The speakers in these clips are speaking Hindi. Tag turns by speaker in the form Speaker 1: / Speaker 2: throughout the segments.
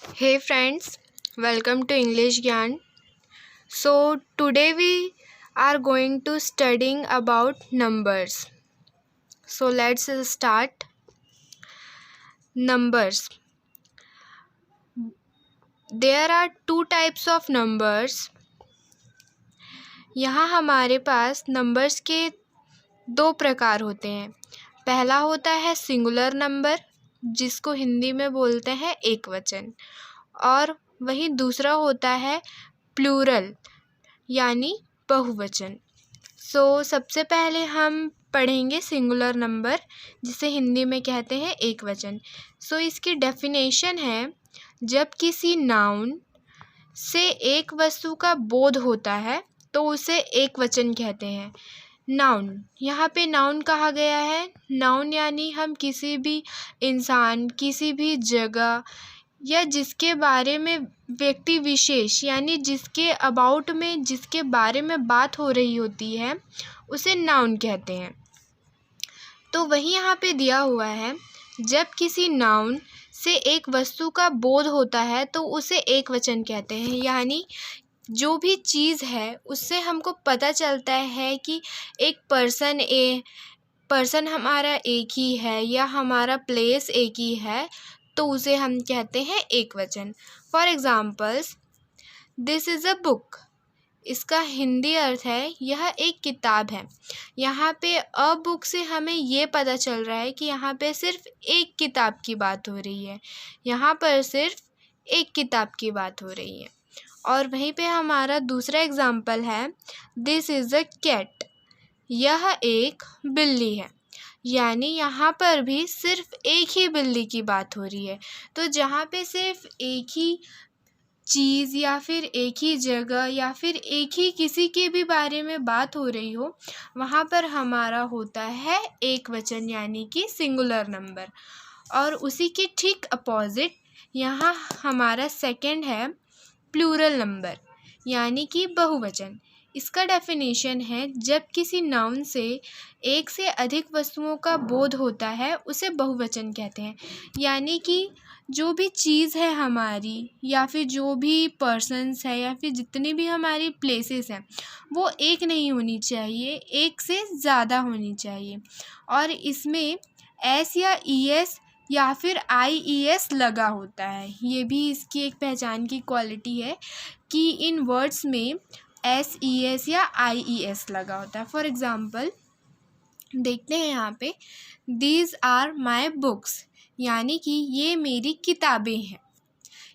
Speaker 1: Hey friends, welcome to English Gyan. So today we are going to studying about numbers. So let's start. Numbers. There are two types of numbers. यहाँ हमारे पास नंबर्स के दो प्रकार होते हैं। पहला होता है सिंगुलर नंबर, जिसको हिंदी में बोलते हैं एक वचन, और वहीं दूसरा होता है प्लूरल यानी बहुवचन। सबसे पहले हम पढ़ेंगे सिंगुलर नंबर, जिसे हिंदी में कहते हैं एक वचन। इसकी डेफिनेशन है, जब किसी नाउन से एक वस्तु का बोध होता है तो उसे एक वचन कहते हैं। नाउन, यहाँ पे नाउन कहा गया है। नाउन यानी हम किसी भी इंसान, किसी भी जगह या जिसके बारे में व्यक्ति विशेष यानी जिसके अबाउट में जिसके बारे में बात हो रही होती है उसे नाउन कहते हैं। तो वही यहाँ पे दिया हुआ है, जब किसी नाउन से एक वस्तु का बोध होता है तो उसे एक वचन कहते हैं। यानी जो भी चीज़ है उससे हमको पता चलता है कि एक पर्सन हमारा एक ही है या हमारा प्लेस एक ही है, तो उसे हम कहते हैं एक वचन। For examples, this is a book. इसका हिंदी अर्थ है यह एक किताब है। यहाँ पे अ बुक से हमें ये पता चल रहा है कि यहाँ पे सिर्फ एक किताब की बात हो रही है। यहाँ पर सिर्फ एक किताब की बात हो रही है। और वहीं पे हमारा दूसरा एग्ज़ाम्पल है, दिस इज़ अ कैट। यह एक बिल्ली है। यानी यहाँ पर भी सिर्फ एक ही बिल्ली की बात हो रही है। तो जहाँ पे सिर्फ एक ही चीज़ या फिर एक ही जगह या फिर एक ही किसी के भी बारे में बात हो रही हो, वहाँ पर हमारा होता है एक वचन यानी कि सिंगुलर नंबर। और उसी के ठीक अपोजिट यहाँ हमारा सेकंड है प्लूरल नंबर यानी कि बहुवचन। इसका डेफिनेशन है, जब किसी नाउन से एक से अधिक वस्तुओं का बोध होता है उसे बहुवचन कहते हैं। यानी कि जो भी चीज़ है हमारी या फिर जो भी पर्सन्स है या फिर जितनी भी हमारी प्लेसेस हैं वो एक नहीं होनी चाहिए, एक से ज़्यादा होनी चाहिए। और इसमें एस या ई एस या फिर IES लगा होता है। ये भी इसकी एक पहचान की क्वालिटी है कि इन वर्ड्स में SES या IES लगा होता है। फॉर एग्ज़ाम्पल देखते हैं यहाँ पे, दीज आर माई बुक्स, यानी कि ये मेरी किताबें हैं।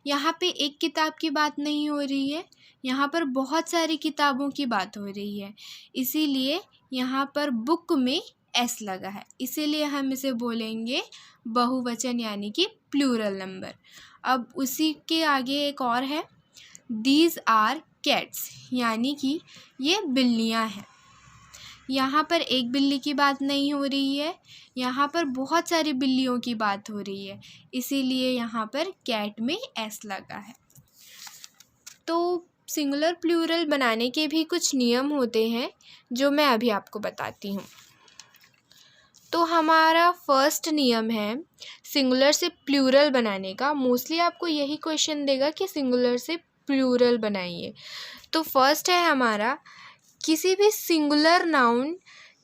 Speaker 1: यहाँ पे एक किताब की बात नहीं हो रही है, यहाँ पर बहुत सारी किताबों की बात हो रही है। इसीलिए यहाँ पर बुक में एस लगा है, इसीलिए हम इसे बोलेंगे बहुवचन यानी कि प्लूरल नंबर। अब उसी के आगे एक और है, दीज आर कैट्स, यानी कि ये बिल्लियाँ हैं। यहाँ पर एक बिल्ली की बात नहीं हो रही है, यहाँ पर बहुत सारी बिल्लियों की बात हो रही है, इसीलिए यहाँ पर कैट में एस लगा है। तो सिंगुलर प्लूरल बनाने के भी कुछ नियम होते हैं जो मैं अभी आपको बताती हूँ। तो हमारा फर्स्ट नियम है सिंगुलर से प्लूरल बनाने का। मोस्टली आपको यही क्वेश्चन देगा कि सिंगुलर से प्लूरल बनाइए। तो फर्स्ट है हमारा, किसी भी सिंगुलर नाउन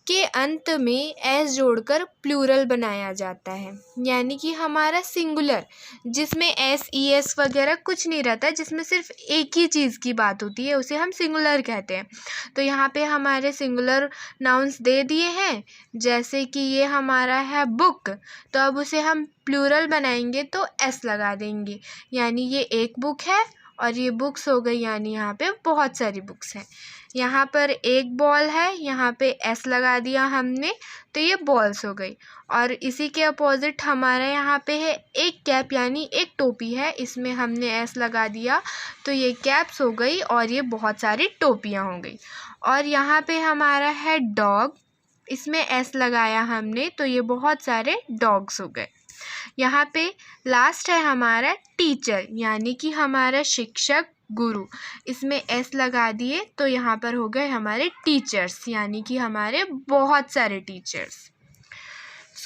Speaker 1: के अंत में एस जोड़कर प्लूरल बनाया जाता है। यानी कि हमारा सिंगुलर जिसमें SES वगैरह कुछ नहीं रहता, जिसमें सिर्फ एक ही चीज़ की बात होती है, उसे हम सिंगुलर कहते हैं। तो यहाँ पे हमारे सिंगुलर नाउन्स दे दिए हैं, जैसे कि ये हमारा है बुक, तो अब उसे हम प्लूरल बनाएंगे तो एस लगा देंगे, यानी ये एक बुक है और ये बुक्स हो गई, यानी यहाँ पे बहुत सारी बुक्स हैं। यहाँ पर एक बॉल है, यहाँ पे एस लगा दिया हमने, तो ये बॉल्स हो गई। और इसी के अपोजिट हमारे यहाँ पे है एक कैप, यानी एक टोपी है, इसमें हमने एस लगा दिया तो ये कैप्स हो गई और ये बहुत सारी टोपियाँ हो गई। और यहाँ पे हमारा है डॉग, इसमें एस लगाया हमने तो ये बहुत सारे डॉग्स हो गए। यहाँ पे लास्ट है हमारा टीचर, यानी कि हमारा शिक्षक, गुरु, इसमें एस लगा दिए तो यहाँ पर हो गए हमारे टीचर्स, यानी कि हमारे बहुत सारे टीचर्स।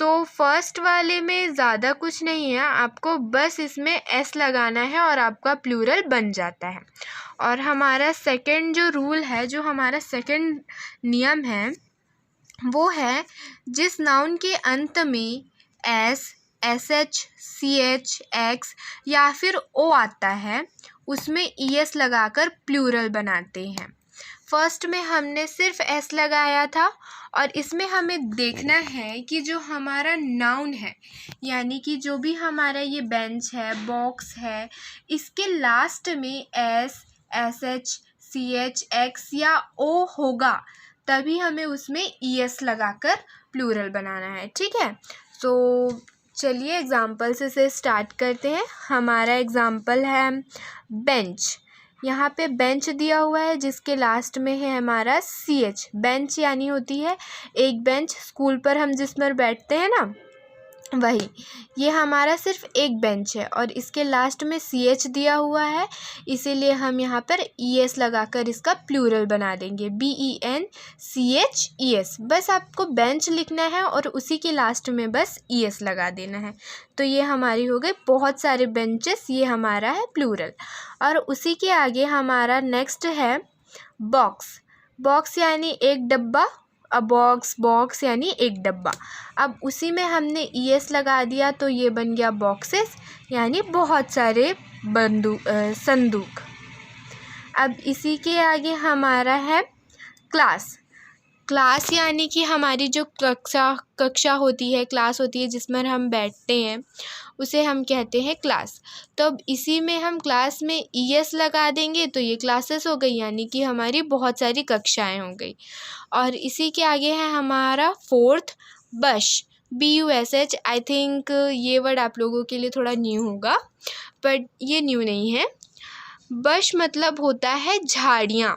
Speaker 1: सो फर्स्ट वाले में ज़्यादा कुछ नहीं है, आपको बस इसमें एस लगाना है और आपका प्लूरल बन जाता है। और हमारा सेकंड जो रूल है, जो हमारा सेकंड नियम है, वो है जिस नाउन के अंत में S, S H, C H, X या फिर ओ आता है उसमें ई एस लगाकर प्लूरल बनाते हैं। फर्स्ट में हमने सिर्फ एस लगाया था और इसमें हमें देखना है कि जो हमारा नाउन है, यानी कि जो भी हमारा ये बेंच है, बॉक्स है, इसके लास्ट में S, S H, C H, X या ओ होगा, तभी हमें उसमें ई एस लगाकर प्लूरल बनाना है। ठीक है, तो चलिए एग्जाम्पल से स्टार्ट करते हैं। हमारा एग्जाम्पल है बेंच। यहाँ पे बेंच दिया हुआ है जिसके लास्ट में है हमारा सी एच। बेंच यानी होती है एक बेंच, स्कूल पर हम जिस पर बैठते हैं ना, वही। ये हमारा सिर्फ एक बेंच है और इसके लास्ट में सी एच दिया हुआ है, इसीलिए हम यहाँ पर ई एस लगाकर इसका प्लूरल बना देंगे, B E N C H E S. बस आपको बेंच लिखना है और उसी के लास्ट में बस ई एस लगा देना है। तो ये हमारी हो गई बहुत सारे बेंचेस, ये हमारा है प्लूरल। और उसी के आगे हमारा नेक्स्ट है बॉक्स। बॉक्स यानी एक डब्बा, बॉक्स, बॉक्स यानी एक डब्बा। अब उसी में हमने ई एस लगा दिया तो ये बन गया बॉक्सेस, यानी बहुत सारे संदूक। अब इसी के आगे हमारा है क्लास। क्लास यानी कि हमारी जो कक्षा होती है, क्लास होती है जिसमें हम बैठते हैं, उसे हम कहते हैं क्लास। तो अब इसी में हम क्लास में ई एस लगा देंगे तो ये क्लासेस हो गई, यानी कि हमारी बहुत सारी कक्षाएं हो गई। और इसी के आगे है हमारा fourth bush, B U S H. I think ये वर्ड आप लोगों के लिए थोड़ा न्यू होगा, बट ये न्यू नहीं है। बश मतलब होता है झाड़ियाँ।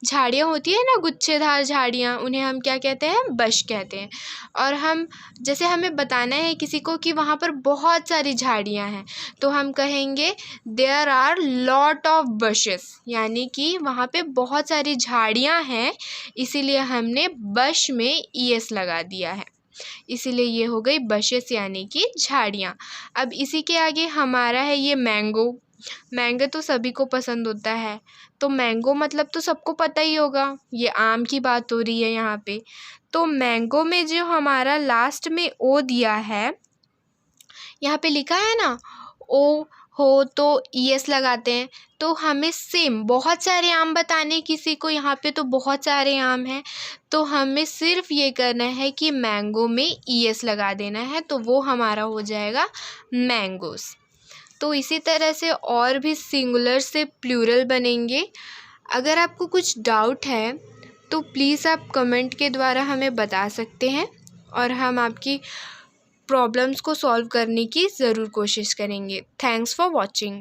Speaker 1: झाड़ियाँ होती है ना, गुच्छेदार झाड़ियाँ, उन्हें हम क्या कहते हैं, बश कहते हैं। और हम जैसे हमें बताना है किसी को कि वहाँ पर बहुत सारी झाड़ियाँ हैं, तो हम कहेंगे there are lot of bushes, यानी कि वहाँ पे बहुत सारी झाड़ियाँ हैं, इसीलिए हमने बश में ई एस लगा दिया है, इसीलिए ये हो गई बशेस यानी कि झाड़ियाँ। अब इसी के आगे हमारा है ये मैंगो। मैंगो तो सभी को पसंद होता है, तो मैंगो मतलब तो सबको पता ही होगा, ये आम की बात हो रही है यहाँ पे। तो मैंगो में जो हमारा लास्ट में ओ दिया है, यहाँ पे लिखा है ना ओ हो, तो ई एस लगाते हैं। तो हमें सेम बहुत सारे आम बताने किसी को, यहाँ पे तो बहुत सारे आम हैं, तो हमें सिर्फ ये करना है कि मैंगो में ई एस लगा देना है, तो वो हमारा हो जाएगा मैंगोस। तो इसी तरह से और भी सिंगुलर से प्लूरल बनेंगे। अगर आपको कुछ डाउट है तो प्लीज़ आप कमेंट के द्वारा हमें बता सकते हैं और हम आपकी प्रॉब्लम्स को सॉल्व करने की ज़रूर कोशिश करेंगे। Thanks for watching.